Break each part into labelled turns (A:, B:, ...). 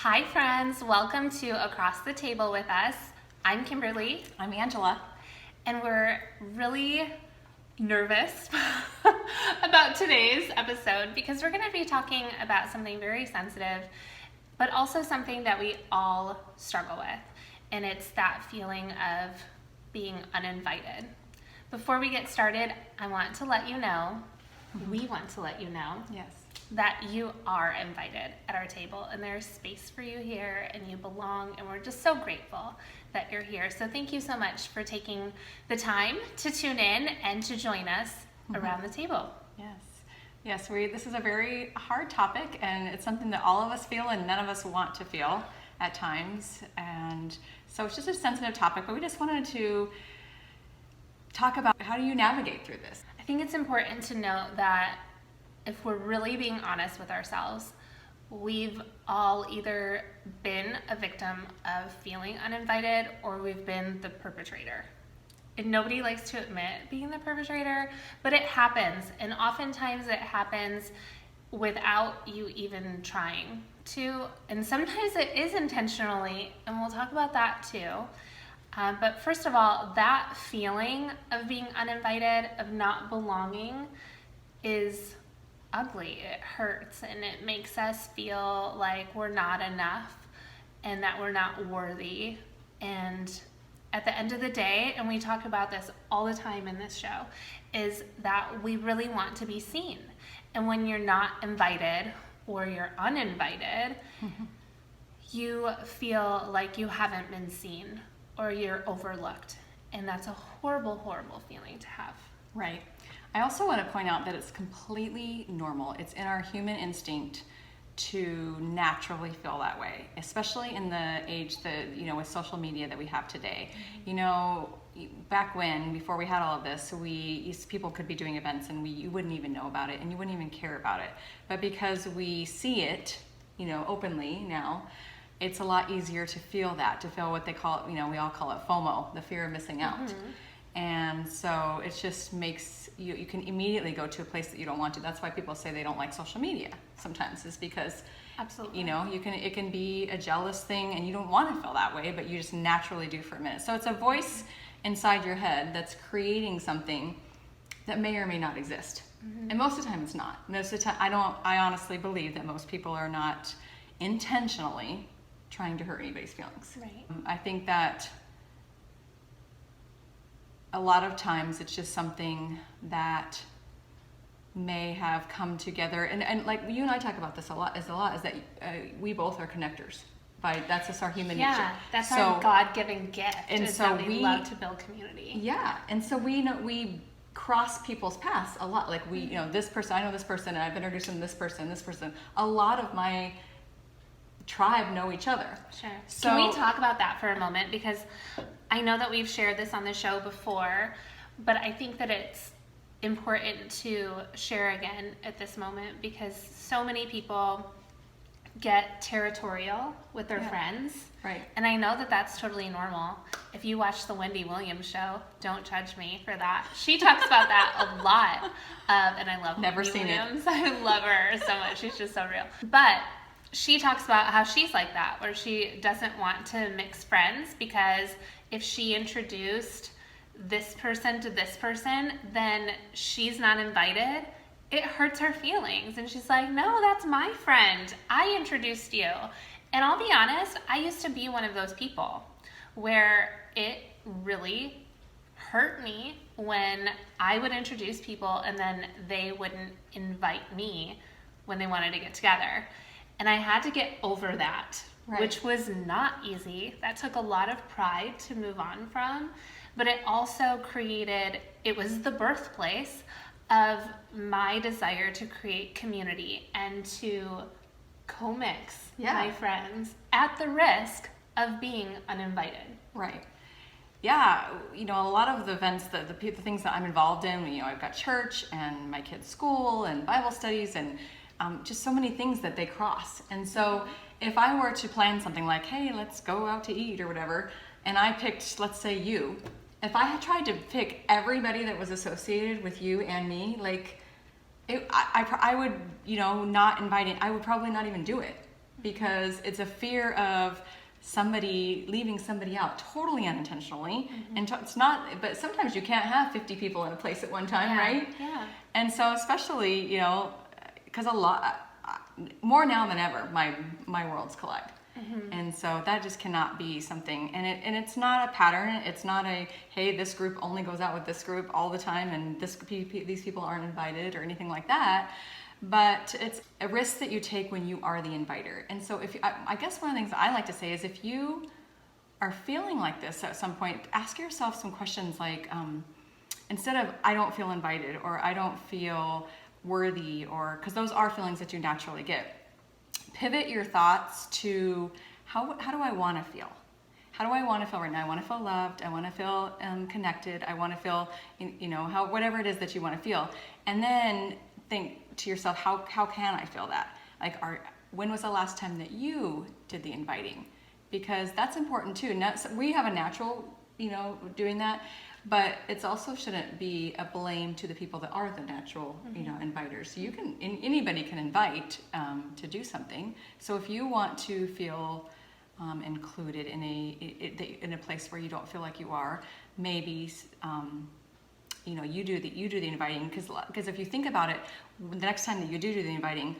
A: Hi, friends. Welcome to Across the Table with us. I'm Kimberly,
B: I'm Angela.
A: and we're really nervous about today's episode because we're going to be talking about something very sensitive, but also something that we all struggle with, and it's that feeling of being uninvited. Before we get started, I want to let you know, we want to let you know,
B: Yes.
A: that you are invited at our table and there's space for you here and you belong, and we're just so grateful that you're here. So thank you so much for taking the time to tune in and to join us around the table.
B: Yes. Yes, this is a very hard topic, and it's something that all of us feel and none of us want to feel at times. And so it's just a sensitive topic, but we just wanted to talk about how do you navigate through this?
A: I think it's important to note that if we're really being honest with ourselves, we've all either been a victim of feeling uninvited or we've been the perpetrator. And nobody likes to admit being the perpetrator, but it happens. And oftentimes it happens without you even trying to. And sometimes it is intentionally, and we'll talk about that too. But first of all, that feeling of being uninvited, of not belonging, is ugly. It hurts, and it makes us feel like we're not enough and that we're not worthy. And at the end of the day, and we talk about this all the time in this show, is that we really want to be seen. And when you're not invited or you're uninvited, you feel like you haven't been seen or you're overlooked. And that's a horrible, horrible feeling to have.
B: Right. I also want to point out that it's completely normal. It's in our human instinct to naturally feel that way, especially in the age that, with social media that we have today. Back when, before we had all of this, people could be doing events and you wouldn't even know about it and you wouldn't even care about it. But because we see it, openly now, it's a lot easier to feel what they call, we all call it FOMO, the fear of missing out.
A: Mm-hmm.
B: And so it just makes you can immediately go to a place that you don't want to. That's why people say they don't like social media sometimes, is because
A: Absolutely.
B: it can be a jealous thing and you don't want to feel that way, but you just naturally do for a minute. So it's a voice inside your head that's creating something that may or may not exist. Mm-hmm. And most of the time it's not. Most of the time I honestly believe that most people are not intentionally trying to hurt anybody's feelings.
A: Right.
B: I think that a lot of times it's just something that may have come together, and like you and I talk about this a lot, is that we both are connectors. That's just our human nature.
A: Yeah, that's our God-given gift.
B: And so
A: that we love to build community.
B: Yeah, and so we cross people's paths a lot. Like this person, I know this person, and I've introduced them to this person. A lot of my tribe know each other.
A: Sure.
B: So,
A: can we talk about that for a moment? Because I know that we've shared this on the show before, but I think that it's important to share again at this moment because so many people get territorial with their friends.
B: Right.
A: And I know that that's totally normal. If you watch the Wendy Williams show, don't judge me for that. She talks about that a lot. And I love
B: Never
A: Wendy
B: seen
A: Williams.
B: it.
A: I love her so much. She's just so real. But she talks about how she's like that, where she doesn't want to mix friends because if she introduced this person to this person, then she's not invited. It hurts her feelings. And she's like, no, that's my friend. I introduced you. And I'll be honest, I used to be one of those people where it really hurt me when I would introduce people and then they wouldn't invite me when they wanted to get together. And I had to get over that,
B: right,
A: which was not easy. That took a lot of pride to move on from, but it also it was the birthplace of my desire to create community and to co-mix my friends at the risk of being uninvited.
B: Right. Yeah, a lot of the events, the things that I'm involved in, I've got church and my kids' school and Bible studies and just so many things that they cross. And so if I were to plan something like, hey, let's go out to eat or whatever, and I picked, let's say you, if I had tried to pick everybody that was associated with you and me, like I would, not invite it. I would probably not even do it. because it's a fear of somebody leaving somebody out totally unintentionally. And it's not, but sometimes you can't have 50 people in a place at one time, right?
A: Yeah.
B: And so especially, you know, because a lot, more now than ever, my worlds collide. And so that just cannot be something, and it's not a pattern. It's not a, hey, this group only goes out with this group all the time, and these people aren't invited or anything like that. But it's a risk that you take when you are the inviter. And so I guess one of the things I like to say is, if you are feeling like this at some point, ask yourself some questions like, instead of I don't feel invited, or I don't feel worthy, or, because those are feelings that you naturally get. Pivot your thoughts to how do I want to feel? How do I want to feel right now? I want to feel loved. I want to feel connected. I want to feel, you know, whatever it is that you want to feel. And then think to yourself, how can I feel that? Like, when was the last time that you did the inviting? Because that's important too. We have a natural, you know, doing that, but it's also shouldn't be a blame to the people that are the natural, you know, inviters. You can, anybody can invite to do something. So if you want to feel included in a place where you don't feel like you are, maybe you know, you do the inviting, because if you think about it, the next time that you do the inviting,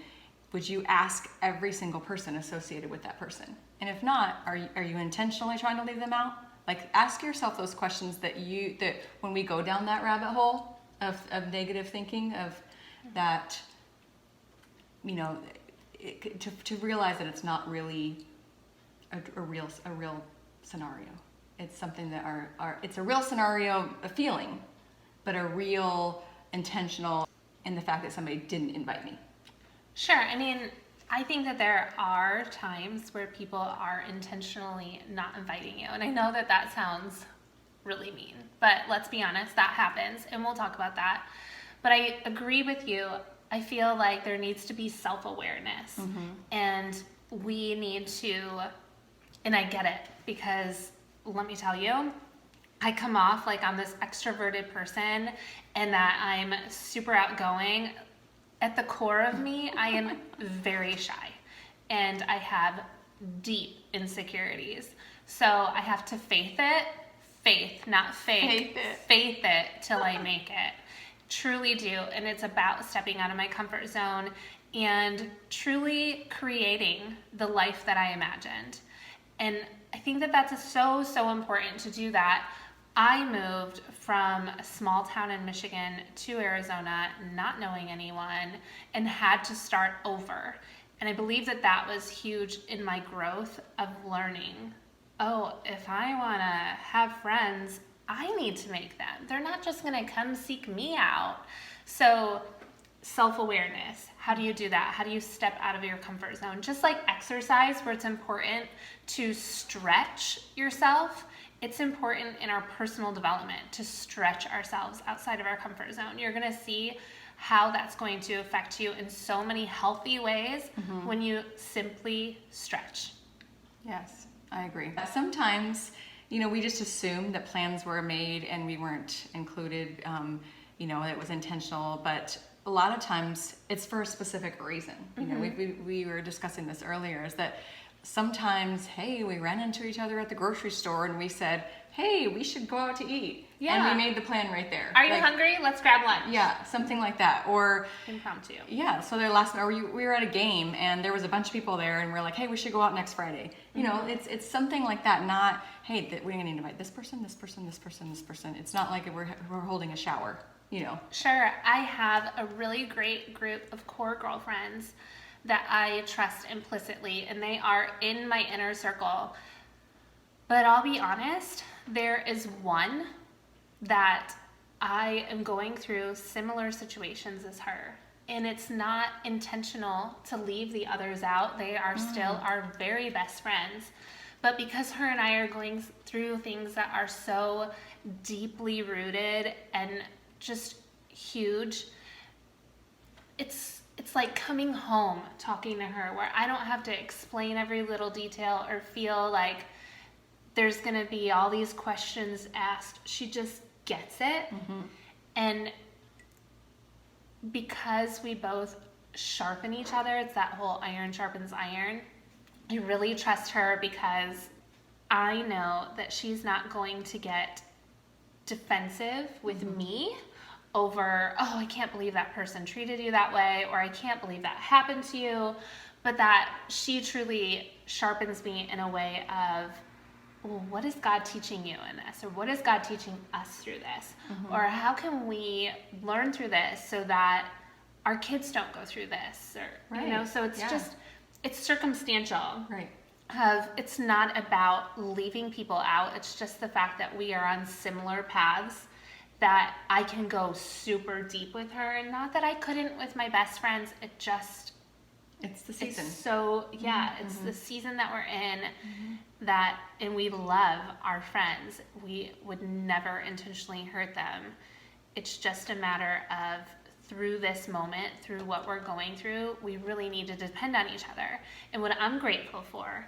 B: would you ask every single person associated with that person? And if not, are you intentionally trying to leave them out? Like, ask yourself those questions that when we go down that rabbit hole of negative thinking, of that, you know, to realize that it's not really a real scenario. It's something that it's a real scenario, a feeling, but a real intentional in the fact that somebody didn't invite me.
A: Sure. I mean, I think that there are times where people are intentionally not inviting you. And I know that sounds really mean, but let's be honest, that happens, and we'll talk about that. But I agree with you. I feel like there needs to be self-awareness, and we need to, and I get it, because let me tell you, I come off like I'm this extroverted person and that I'm super outgoing. At the core of me, I am very shy, and I have deep insecurities. So I have to faith it, not fake, faith it till I make it. Truly do. And it's about stepping out of my comfort zone and truly creating the life that I imagined. And I think that that's so important to do that. I moved from a small town in Michigan to Arizona, not knowing anyone, and had to start over. And I believe that was huge in my growth of learning. Oh, if I want to have friends, I need to make them. They're not just going to come seek me out. So self-awareness, how do you do that? How do you step out of your comfort zone? Just like exercise, where it's important to stretch yourself, it's important in our personal development to stretch ourselves outside of our comfort zone. You're going to see how that's going to affect you in so many healthy ways when you simply stretch.
B: Yes, I agree. Sometimes, you know, we just assume that plans were made and we weren't included, you know, it was intentional, but a lot of times it's for a specific reason. You know, we were discussing this earlier, is that sometimes, hey, we ran into each other at the grocery store and we said, hey, we should go out to eat. Yeah. And we made the plan right there.
A: Are you hungry? Let's grab lunch.
B: Yeah, something like that. Or
A: impromptu.
B: Yeah, so we were at a game and there was a bunch of people there and we're like, hey, we should go out next Friday. You know, it's something like that, not, hey, we're going to invite this person, this person, this person, this person. It's not like we're holding a shower, you know.
A: Sure. I have a really great group of core girlfriends that I trust implicitly, and they are in my inner circle. But I'll be honest, there is one that I am going through similar situations as her, and it's not intentional to leave the others out. They are still our very best friends. But because her and I are going through things that are so deeply rooted and just huge, it's like coming home talking to her, where I don't have to explain every little detail or feel like there's going to be all these questions asked. She just gets it. And because we both sharpen each other, it's that whole iron sharpens iron. I really trust her because I know that she's not going to get defensive with me over, oh, I can't believe that person treated you that way, or I can't believe that happened to you, but that she truly sharpens me in a way of, well, what is God teaching you in this? Or what is God teaching us through this? Or how can we learn through this so that our kids don't go through this? Or, you know, so it's just, it's circumstantial.
B: Right.
A: It's not about leaving people out. It's just the fact that we are on similar paths, that I can go super deep with her. And not that I couldn't with my best friends.
B: It's the season.
A: It's so, it's the season that we're in, that, and we love our friends. We would never intentionally hurt them. It's just a matter of, through this moment, through what we're going through, we really need to depend on each other. And what I'm grateful for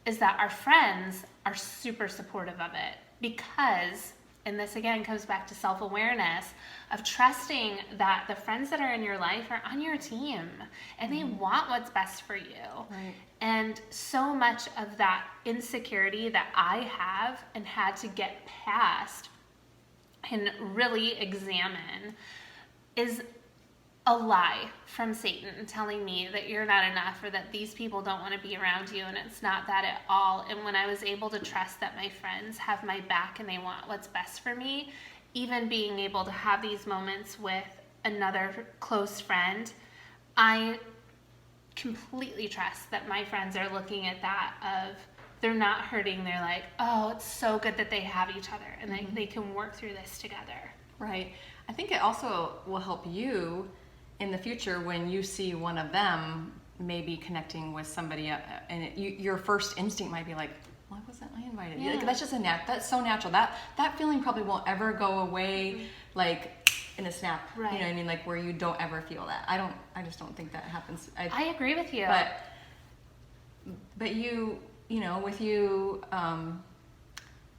A: is that our friends are super supportive of it, because, and this again comes back to self-awareness, of trusting that the friends that are in your life are on your team and they want what's best for you.
B: Right.
A: And so much of that insecurity that I have and had to get past and really examine is a lie from Satan telling me that you're not enough, or that these people don't want to be around you, and it's not that at all. And when I was able to trust that my friends have my back and they want what's best for me, even being able to have these moments with another close friend, I completely trust that my friends are looking at that of, they're not hurting, they're like, oh, it's so good that they have each other and they can work through this together.
B: Right. I think it also will help you in the future when you see one of them maybe connecting with somebody, and your first instinct might be like, why wasn't I invited?
A: Yeah.
B: Like, that's just that's so natural. That feeling probably won't ever go away, like in a snap.
A: Right.
B: You know what I mean? Like, where you don't ever feel that. I just don't think that happens.
A: I agree with you.
B: But you know, with you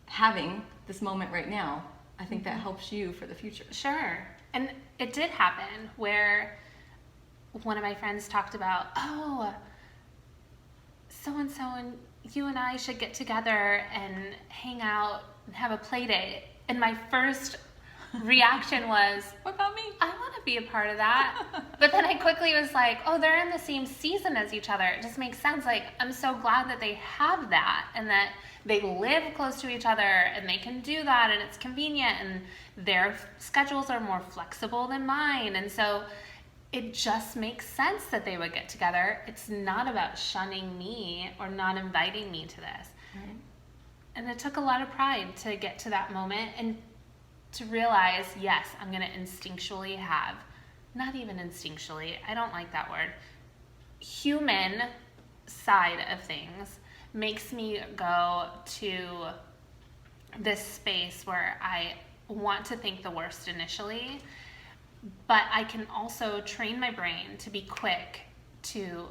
B: having this moment right now, I think that helps you for the future.
A: Sure. And it did happen where one of my friends talked about, oh, so-and-so and you and I should get together and hang out and have a play date. And my first reaction was,
B: what about me?
A: I want to be a part of that. But then I quickly was like, oh, they're in the same season as each other. It just makes sense. Like, I'm so glad that they have that and that they live close to each other and they can do that and it's convenient and their schedules are more flexible than mine. And so it just makes sense that they would get together. It's not about shunning me or not inviting me to this.
B: Right.
A: And it took a lot of pride to get to that moment and to realize, yes, I'm going to instinctually have, not even instinctually, I don't like that word, human side of things makes me go to this space where I want to think the worst initially, but I can also train my brain to be quick to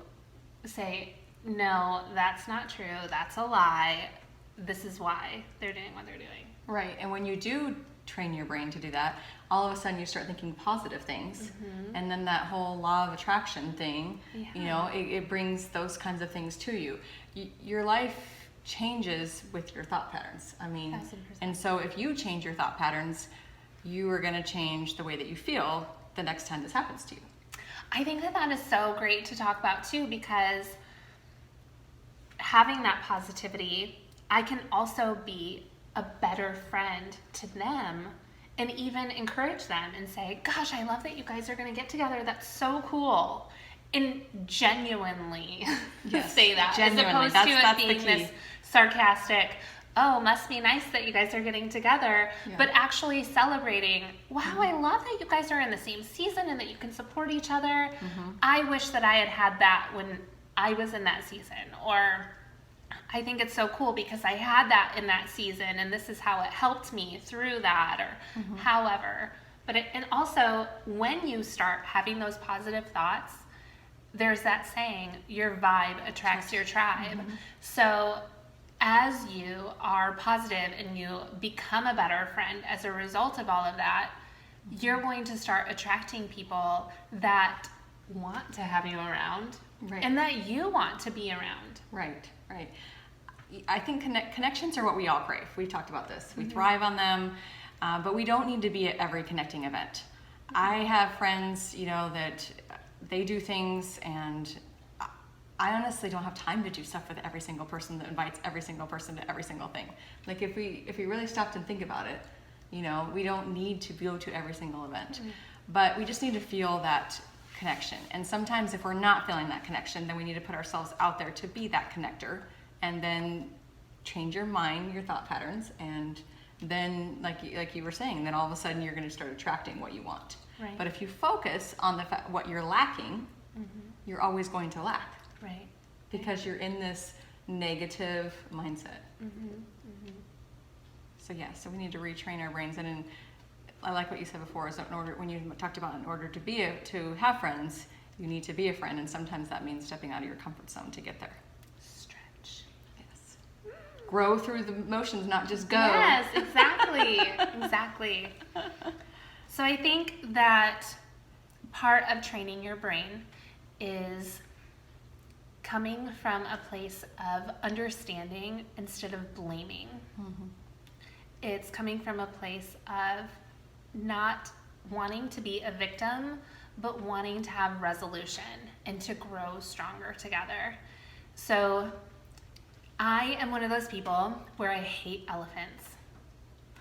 A: say, no, that's not true, that's a lie, this is why they're doing what they're doing.
B: Right, and when you do train your brain to do that, all of a sudden you start thinking positive things, and then that whole law of attraction thing, you know, it brings those kinds of things to you. Your life changes with your thought patterns. I mean,
A: 1000%.
B: and so if you change your thought patterns, you are going to change the way that you feel the next time this happens to you.
A: I think that is so great to talk about too, because having that positivity, I can also be a better friend to them and even encourage them and say, gosh, I love that you guys are going to get together. That's so cool. And genuinely say that.
B: Genuinely.
A: As opposed
B: That's
A: to
B: the
A: it being
B: key.
A: this sarcastic, oh, must be nice that you guys are getting together, but actually celebrating, wow, I love that you guys are in the same season and that you can support each other. I wish that I had that when I was in that season, or I think it's so cool because I had that in that season and this is how it helped me through that, or however. But and also when you start having those positive thoughts, there's that saying, your vibe attracts your tribe. So as you are positive and you become a better friend as a result of all of that, you're going to start attracting people that want to have you around
B: Right.
A: and that you want to be around.
B: Right, right. I think connections are what we all crave. We've talked about this. We thrive on them, but we don't need to be at every connecting event. I have friends, that they do things, and I honestly don't have time to do stuff with every single person that invites every single person to every single thing. Like if we really stopped and think about it, we don't need to go to every single event, but we just need to feel that connection. And sometimes if we're not feeling that connection, then we need to put ourselves out there to be that connector, and then change your mind, your thought patterns, and then like you were saying, then all of a sudden you're going to start attracting what you want.
A: Right.
B: But if you focus on what you're lacking, you're always going to lack.
A: Right.
B: Because you're in this negative mindset. So we need to retrain our brains. And I like what you said before, is when you talked about in order to have friends, you need to be a friend, and sometimes that means stepping out of your comfort zone to get there.
A: Stretch.
B: Yes. Grow through the motions, not just go.
A: Yes, exactly. Exactly. So I think that part of training your brain is coming from a place of understanding instead of blaming. It's coming from a place of not wanting to be a victim, but wanting to have resolution and to grow stronger together. So I am one of those people where I hate elephants.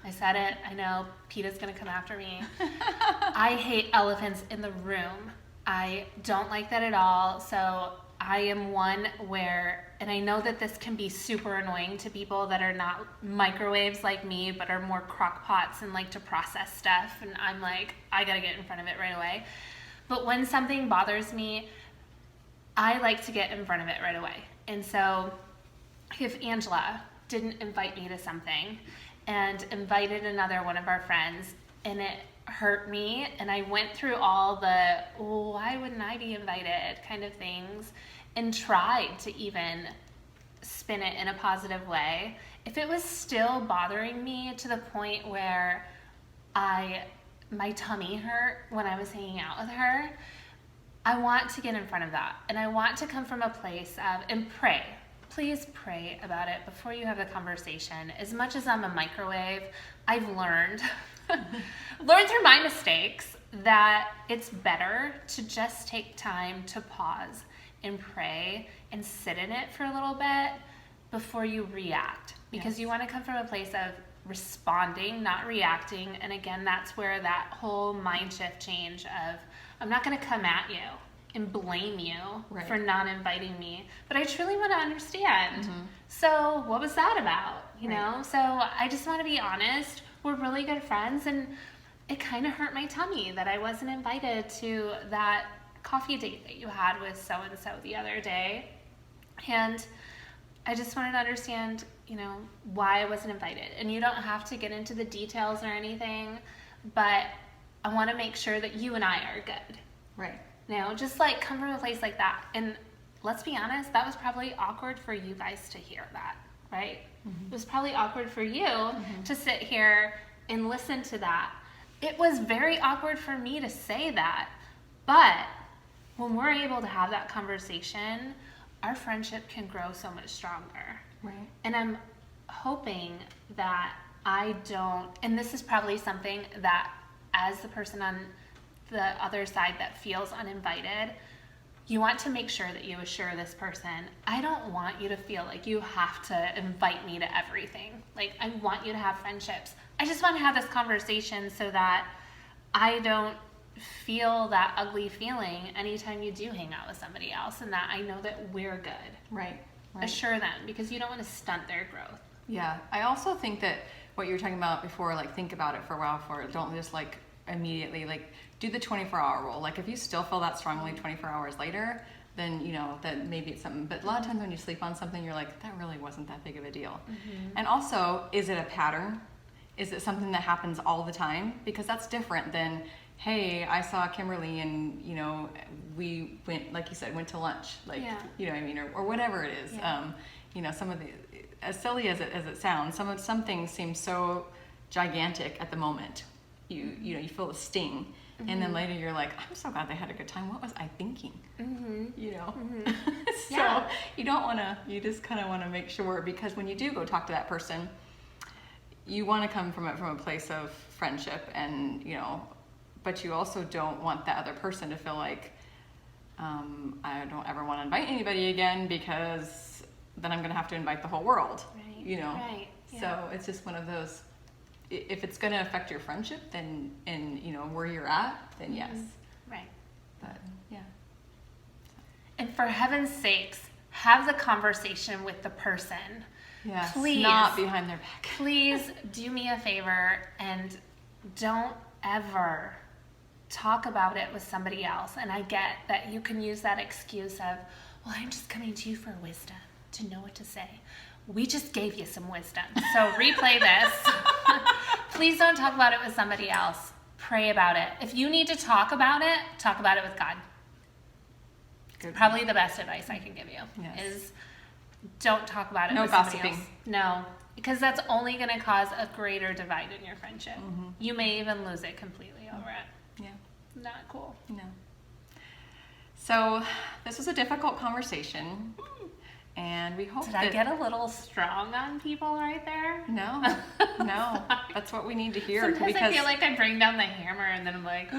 A: I said it. I know PETA's going to come after me. I hate elephants in the room. I don't like that at all. So I am one where, and I know that this can be super annoying to people that are not microwaves like me, but are more crock pots and like to process stuff. And I'm like, I got to get in front of it right away. But when something bothers me, I like to get in front of it right away. And so if Angela didn't invite me to something and invited another one of our friends, and it hurt me, and I went through all the why wouldn't I be invited kind of things, and tried to even spin it in a positive way, if it was still bothering me to the point where my tummy hurt when I was hanging out with her, I want to get in front of that, and I want to come from a place of, and pray. Please pray about it before you have the conversation. As much as I'm a microwave, I've learned through my mistakes that it's better to just take time to pause and pray and sit in it for a little bit before you react. Because you want to come from a place of responding, not reacting. And again, that's where that whole mind shift change of, I'm not going to come at you and blame you for not inviting me, but I truly want to understand. So what was that about? You know? So I just want to be honest. We're really good friends, and it kind of hurt my tummy that I wasn't invited to that coffee date that you had with so-and-so the other day. And I just wanted to understand, why I wasn't invited. And you don't have to get into the details or anything, but I want to make sure that you and I are good.
B: Right.
A: Just come from a place like that. And let's be honest, that was probably awkward for you guys to hear that, right? It was probably awkward for you to sit here and listen to that. It was very awkward for me to say that. But when we're able to have that conversation, our friendship can grow so much stronger.
B: Right.
A: And I'm hoping that I don't, and this is probably something that as the person on the other side that feels uninvited, you want to make sure that you assure this person, I don't want you to feel like you have to invite me to everything. Like, I want you to have friendships. I just want to have this conversation so that I don't feel that ugly feeling anytime you do hang out with somebody else, and that I know that we're good.
B: Right.
A: Assure them, because you don't want to stunt their growth.
B: Yeah. I also think that what you were talking about before, think about it for a while don't just immediately do the 24-hour rule. If you still feel that strongly 24 hours later, then that maybe it's something. But a lot of times when you sleep on something, you're like, that really wasn't that big of a deal. And also, is it a pattern? Is it something that happens all the time? Because that's different than, hey, I saw Kimberly and we went, like you said, went to lunch, you know what I mean, or whatever it is. Some of the, as silly as it sounds, some things seem so gigantic at the moment. You feel the sting, And then later you're like, I'm so glad they had a good time. What was I thinking? You know? So
A: Yeah.
B: you just kind of want to make sure, because when you do go talk to that person, you want to come from a place of friendship, and, you know, but you also don't want that other person to feel like, I don't ever want to invite anybody again, because then I'm going to have to invite the whole world,
A: Right.
B: you know?
A: Right. Yeah.
B: So it's just one of those, if it's going to affect your friendship, then, and, you know, where you're at, then yes.
A: Right.
B: But yeah.
A: And for heaven's sakes, have the conversation with the person.
B: Yes.
A: Please.
B: Not behind their back.
A: Please do me a favor and don't ever talk about it with somebody else. And I get that you can use that excuse of, well, I'm just coming to you for wisdom, to know what to say. We just gave you some wisdom. So replay this. Please don't talk about it with somebody else. Pray about it. If you need to talk about it with God.
B: Good.
A: Probably the best advice I can give you is don't talk about it
B: No
A: with somebody
B: gossiping.
A: else. No, because that's only going to cause a greater divide in your friendship. You may even lose it completely over it.
B: Yeah.
A: Not cool.
B: No. So this was a difficult conversation, and we hope
A: Did
B: that...
A: I get a little strong on people right there?
B: No, no. That's what we need to hear.
A: Sometimes I feel like I bring down the hammer and then I'm like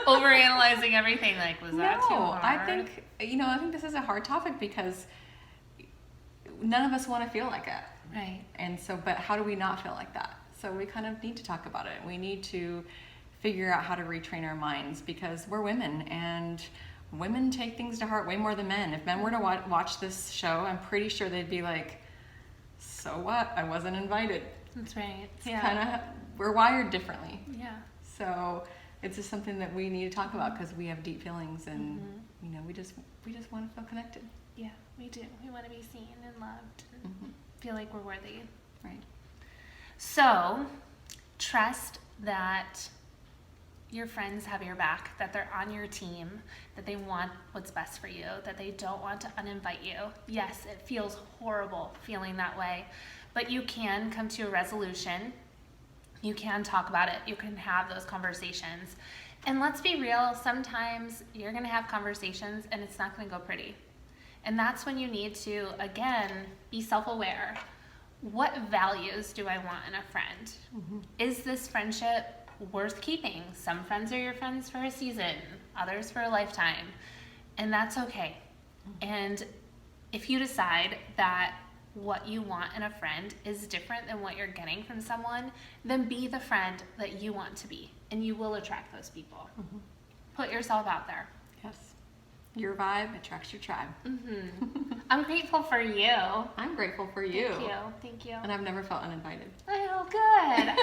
A: overanalyzing everything. Like, was that too hard?
B: I think, you know, I think this is a hard topic because none of us want to feel like that.
A: Right.
B: And so, but how do we not feel like that? So we kind of need to talk about it. We need to figure out how to retrain our minds, because we're women, and women take things to heart way more than men. If men were to watch this show, I'm pretty sure they'd be like, so what? I wasn't invited.
A: That's right.
B: It's kind of, we're wired differently.
A: Yeah.
B: So it's just something that we need to talk about, because we have deep feelings, and you know, we just want to feel connected.
A: Yeah, we do. We want to be seen and loved and feel like we're worthy.
B: Right.
A: So trust that your friends have your back, that they're on your team, that they want what's best for you, that they don't want to uninvite you. Yes, it feels horrible feeling that way, but you can come to a resolution. You can talk about it. You can have those conversations. And let's be real, sometimes you're going to have conversations and it's not going to go pretty. And that's when you need to, again, be self-aware. What values do I want in a friend? Is this friendship worth keeping? Some friends are your friends for a season, others for a lifetime, and that's okay. And if you decide that what you want in a friend is different than what you're getting from someone, then be the friend that you want to be, and you will attract those people. Put yourself out there.
B: Yes. Your vibe attracts your tribe.
A: I'm grateful for you.
B: I'm grateful for you.
A: Thank you.
B: And I've never felt uninvited.
A: Oh, good.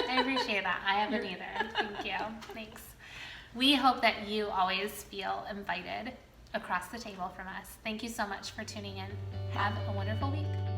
A: I appreciate that. I haven't either. Thank you. Thanks. We hope that you always feel invited across the table from us. Thank you so much for tuning in. Have a wonderful week.